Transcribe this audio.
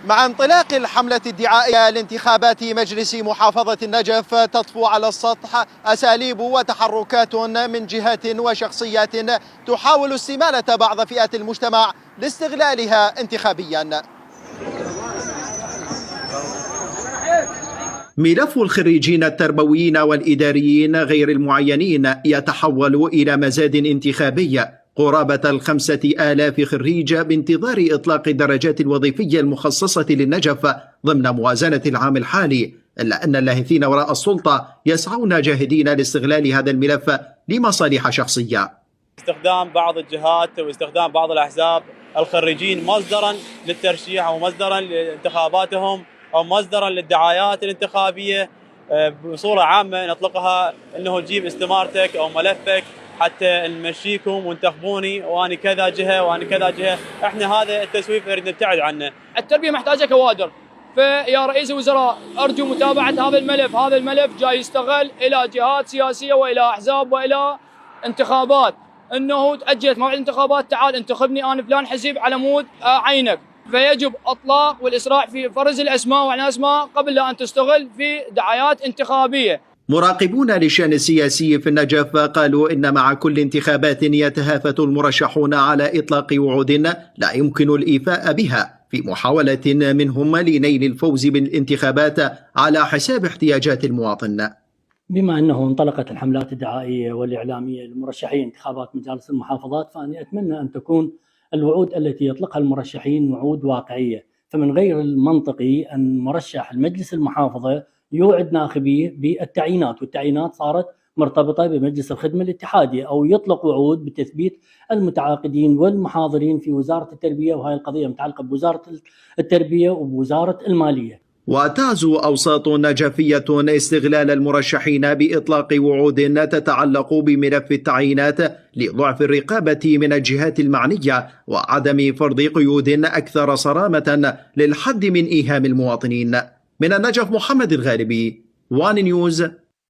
مع انطلاق الحملة الدعائية لانتخابات مجلس محافظة النجف تطفو على السطح أساليب وتحركات من جهات وشخصيات تحاول استمالة بعض فئات المجتمع لاستغلالها انتخابيا. ملف الخريجين التربويين والإداريين غير المعينين يتحول إلى مزاد انتخابي. قرابة 5,000 خريج بانتظار إطلاق الدرجات الوظيفية المخصصة للنجف ضمن موازنة العام الحالي، إلا أن اللاهثين وراء السلطة يسعون جاهدين لاستغلال هذا الملف لمصالح شخصية. استخدام بعض الجهات واستخدام بعض الأحزاب الخريجين مصدرا للترشيح أو مصدرا لانتخاباتهم أو مصدرا للدعايات الانتخابية بصورة عامة نطلقها أنه تجيب استمارتك أو ملفك حتى نمشيكم وانتخبوني وأنا كذا جهة وأنا كذا جهة. احنا هذا التسويف نريد نبتعد عنه. التربية محتاجة كوادر، فيا رئيس الوزراء أرجو متابعة هذا الملف. هذا الملف جاي يستغل إلى جهات سياسية وإلى أحزاب وإلى انتخابات، أنه تأجلت موعد الانتخابات، تعال انتخبني أنا فلان حزب على مود عينك. فيجب اطلاق والاسراع في فرز الاسماء وعن اسماء قبل ان تستغل في دعايات انتخابيه. مراقبون للشأن السياسي في النجف قالوا إن مع كل انتخابات يتهافت المرشحون على إطلاق وعود لا يمكن الإيفاء بها في محاولة منهم لنيل الفوز بالانتخابات على حساب احتياجات المواطن. بما أنه انطلقت الحملات الدعائية والإعلامية لمرشحي انتخابات مجالس المحافظات، فأنا أتمنى أن تكون الوعود التي يطلقها المرشحين وعود واقعية. فمن غير المنطقي أن مرشح المجلس المحافظة يوعد ناخبيه بالتعيينات، والتعيينات صارت مرتبطة بمجلس الخدمة الاتحادية، أو يطلق وعود بتثبيت المتعاقدين والمحاضرين في وزارة التربية، وهي القضية متعلقة بوزارة التربية وبوزارة المالية. وتعزو أوساط نجفية استغلال المرشحين بإطلاق وعود تتعلق بملف التعيينات لضعف الرقابة من الجهات المعنية وعدم فرض قيود أكثر صرامة للحد من إيهام المواطنين. من النجف محمد الغالبي، وان نيوز.